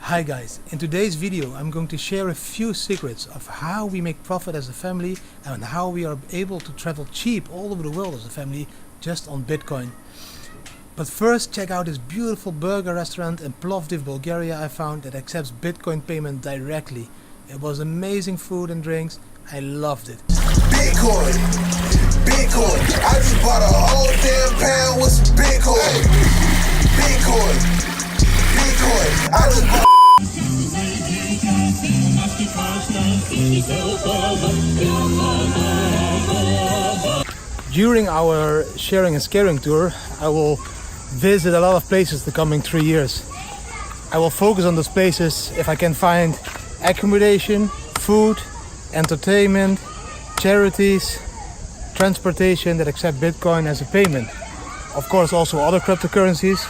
Hi guys, in today's video I'm going to share a few secrets of how we make profit as a family and how we are able to travel cheap all over the world as a family just on Bitcoin. But first, check out this beautiful burger restaurant in Plovdiv, Bulgaria I found that accepts Bitcoin payment directly. It was amazing food and drinks. I loved it. Bitcoin, Bitcoin. I just bought a whole damn pound with some Bitcoin. Bitcoin, Bitcoin. I just bought. During our sharing and scaring tour, I will visit a lot of places the coming 3 years. I will focus on those places if I can find accommodation, food, entertainment, charities, transportation that accept Bitcoin as a payment. Of course also other cryptocurrencies,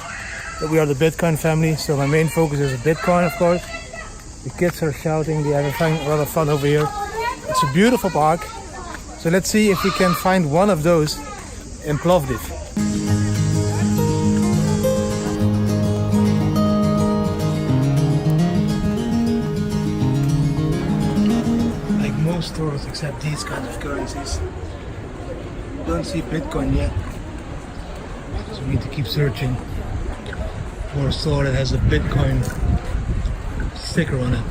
but we are the Bitcoin family, so my main focus is Bitcoin of course. The kids are shouting, they are having a lot of fun over here. It's a beautiful park, so let's see if we can find one of those in Plovdiv. Like most stores accept these kinds of currencies. Don't see Bitcoin yet, so we need to keep searching for a store that has a Bitcoin sticker on it.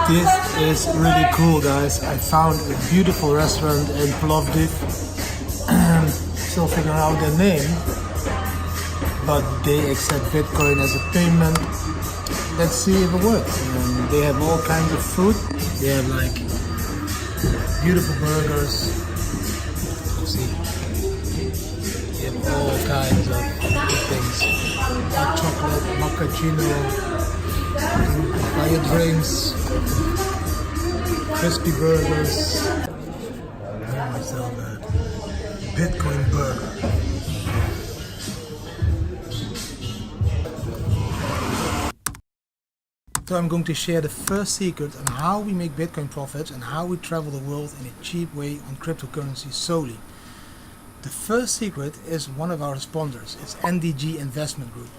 This is really cool, guys. I found a beautiful restaurant in Plovdiv. Still figuring out their name, but they accept Bitcoin as a payment. Let's see if it works. They have all kinds of food. They have like beautiful burgers. Let's see. They have all kinds of things. Hot chocolate, macchiato, fire drinks, crispy burgers. I got myself a Bitcoin burger. So I'm going to share the first secret on how we make Bitcoin profits and how we travel the world in a cheap way on cryptocurrency solely. The first secret is one of our sponsors. It's NDG Investment Group.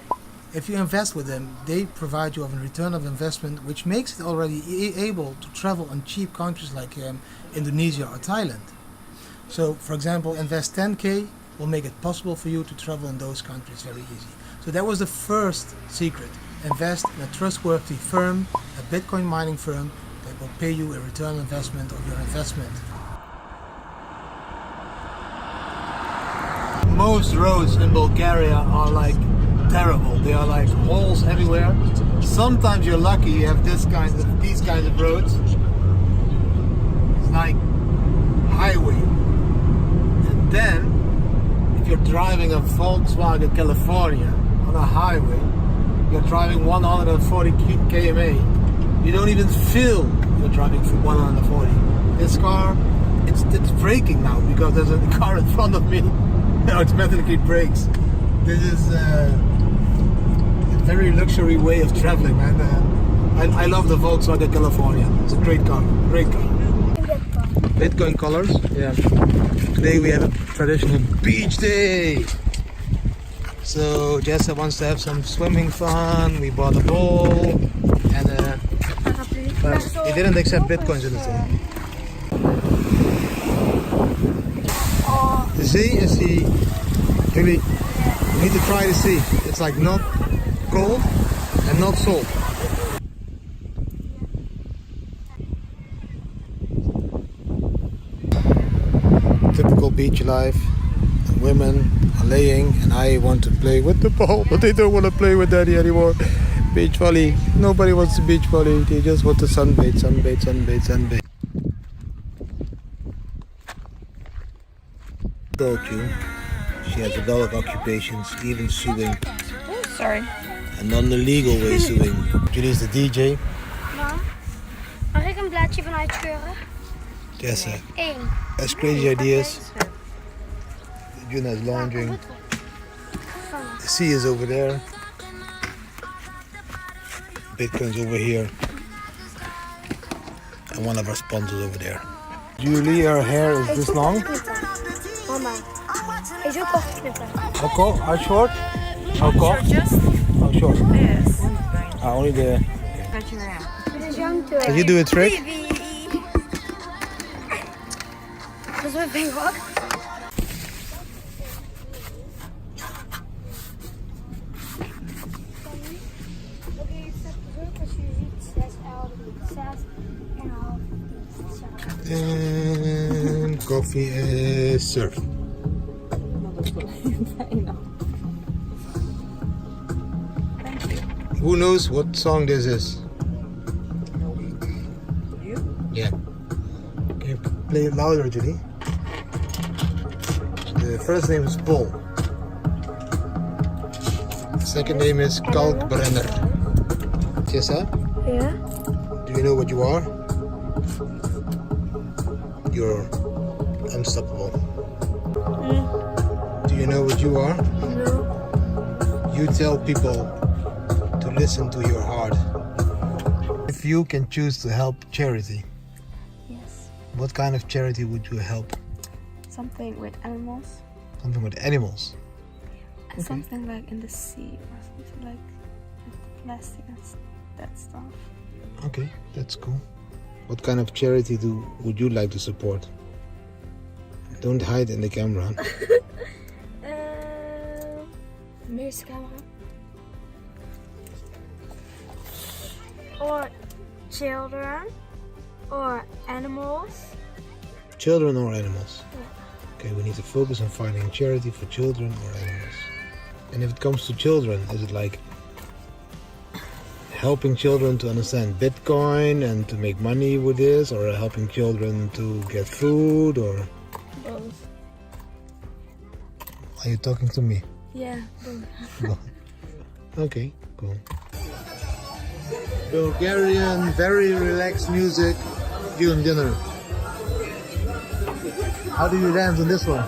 If you invest with them, they provide you with a return of investment which makes it already able to travel in cheap countries like Indonesia or Thailand. So for example, invest 10k will make it possible for you to travel in those countries very easy. So that was the first secret. Invest in a trustworthy firm, a Bitcoin mining firm that will pay you a return on investment of your investment. Most roads in Bulgaria are like terrible. They are like holes everywhere. Sometimes you're lucky you have these kinds of roads. It's like highway. And then if you're driving a Volkswagen California on a highway, you're driving 140 km/h. You don't even feel you're driving for 140. This car, it's braking now because there's a car in front of me. It automatically brakes. This is a very luxury way of traveling, man. I love the Volkswagen California. It's a great car, great car. Bitcoin colors, yeah. Today we have a traditional beach day. So Jessa wants to have some swimming fun. We bought a ball, and but he didn't accept Bitcoins in the thing. The sea is really, you need to try the sea. It's like not cold and not salt. Typical beach life. Women are laying and I want to play with the ball, but they don't want to play with daddy anymore. Beach volley. Nobody wants to beach volley. They just want to sunbathe, sunbathe, sunbathe, sunbathe. Told you, she has a lot of occupations, even suing. Oh, sorry. A non-legal way suing. Julie is the DJ. Mam, mag ik een blaadje van uitscheuren? Jessa Eén. has crazy ideas. Juna is laundering. The sea is over there. Bitcoin's over here. And one of our sponsors over there. Julie, her hair is this long. Mama. Is ook kort knippen. How short? How kort? How short? Yes. Only the... Cut your hair. Dit is young to Can you do a trick? Dat is mijn vinger. And coffee is served. Who knows what song this is? You? Yeah. Can you play it louder, Julie? The first name is Paul. The second name is Kalkbrenner. Tessa, Ja. do you know what you are? You're unstoppable. Do you know what you are? No. You tell people to listen to your heart. If you can choose to help charity, Yes. what kind of charity would you help? Something with animals. Something with animals. And something like in the sea or something like plastic and that stuff. Okay, that's cool. What kind of charity would you like to support? Don't hide in the camera. Meeste camera. Or children. Or animals. Children or animals? Okay, we need to focus on finding charity for children or animals. And if it comes to children, is it like helping children to understand Bitcoin and to make money with this, or helping children to get food, or Both. are you talking to me? Yeah, both. No. Okay, cool. Bulgarian, very relaxed music during dinner. How do you dance on this one?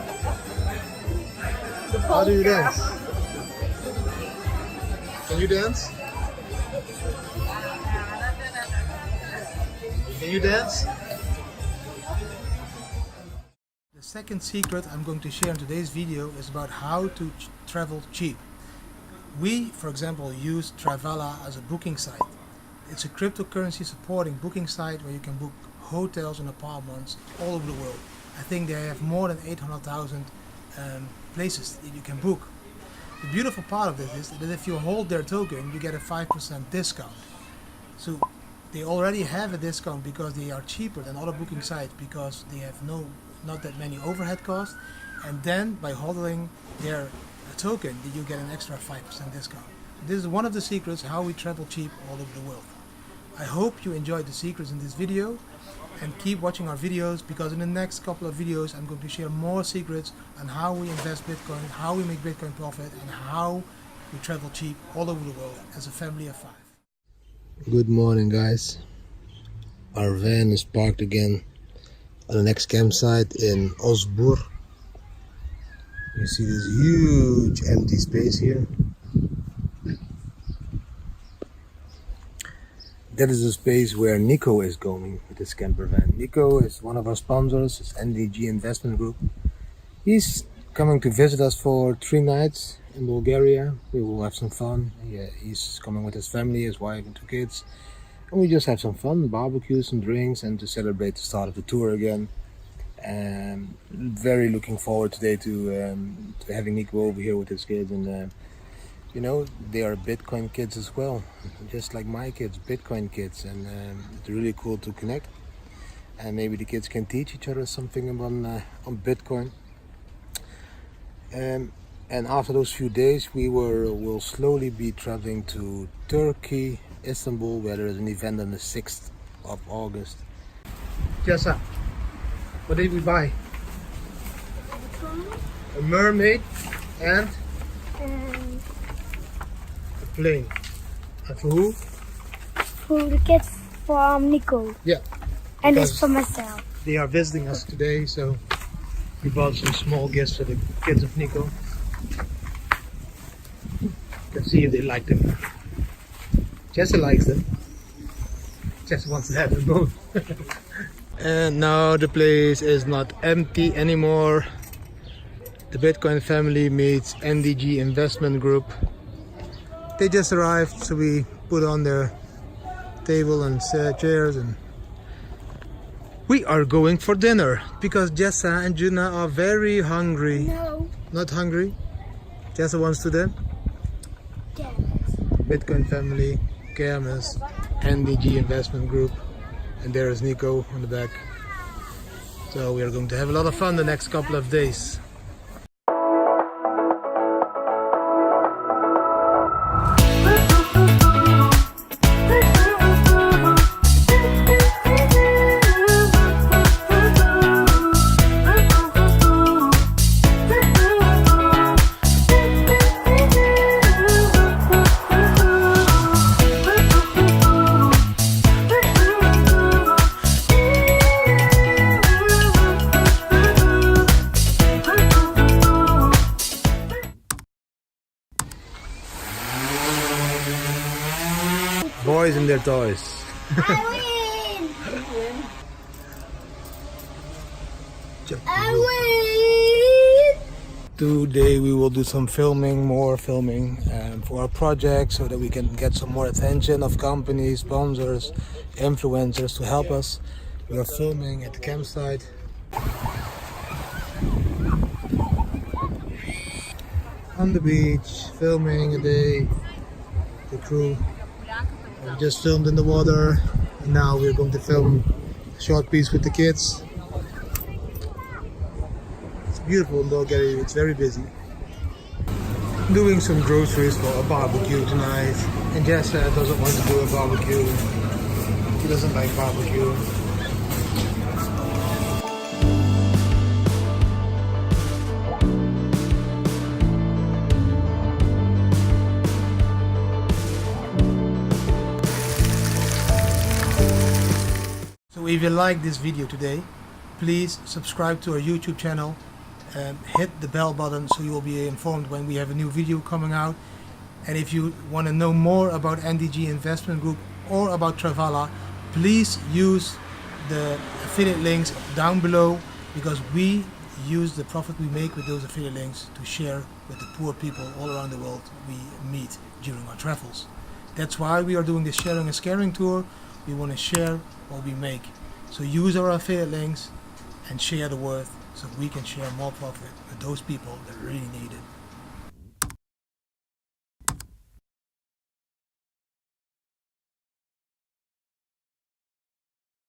How do you dance? Can you dance? Can you dance? The second secret I'm going to share in today's video is about how to travel cheap. We, for example, use Travala as a booking site. It's a cryptocurrency supporting booking site where you can book hotels and apartments all over the world. I think they have more than 800,000 places that you can book. The beautiful part of this is that if you hold their token, you get a 5% discount. So they already have a discount because they are cheaper than other booking sites because they have not that many overhead costs. And then by holding their token, you get an extra 5% discount. This is one of the secrets how we travel cheap all over the world. I hope you enjoyed the secrets in this video and keep watching our videos, because in the next couple of videos I'm going to share more secrets on how we invest Bitcoin, how we make Bitcoin profit, and how we travel cheap all over the world as a family of 5. Good morning, guys. Our van is parked again on the next campsite in Osburg. You see this huge empty space here. That is the space where Nico is going with his camper van. Nico is one of our sponsors, it's NDG Investment Group. He's coming to visit us for 3 nights in Bulgaria. We will have some fun. He's coming with his family, his wife and 2 kids. And we just have some fun, barbecue, some drinks, and to celebrate the start of the tour again. And very looking forward today to having Nico over here with his kids. And you know, they are Bitcoin kids as well, just like my kids, Bitcoin kids, and it's really cool to connect. And maybe the kids can teach each other something on Bitcoin. And after those few days, will slowly be traveling to Turkey, Istanbul, where there is an event on the 6th of August. Jessa, what did we buy? A mermaid and plane. And for who? For the kids from Nico. Yeah. And this for myself. They are visiting us today, so we bought some small gifts for the kids of Nico. Let's see if they like them. Jessa likes them. Jessa wants to have them both. And now the place is not empty anymore. The Bitcoin family meets NDG Investment Group. They just arrived, so we put on their table and chairs, and we are going for dinner because Jessa and Juna are very hungry. No. Not hungry? Jessa wants to then? Yes. Bitcoin family, Kermis, NDG Investment Group, and there is Nico on the back. So we are going to have a lot of fun the next couple of days. Boys and their toys. I win! I win! Today we will do some filming, more filming for our project, so that we can get some more attention of companies, sponsors, influencers to help us. We are filming at the campsite. On the beach, filming a day. The crew just filmed in the water, and now we're going to film a short piece with the kids. It's beautiful in Bulgaria, it's very busy. Doing some groceries for a barbecue tonight, and Jessa doesn't want to do a barbecue. She doesn't like barbecue. So if you like this video today, please subscribe to our YouTube channel, hit the bell button so you will be informed when we have a new video coming out. And if you want to know more about NDG Investment Group or about Travala, please use the affiliate links down below, because we use the profit we make with those affiliate links to share with the poor people all around the world we meet during our travels. That's why we are doing this sharing and caring tour. We want to share what we make. So use our affiliate links and share the word, so we can share more profit with those people that really need it.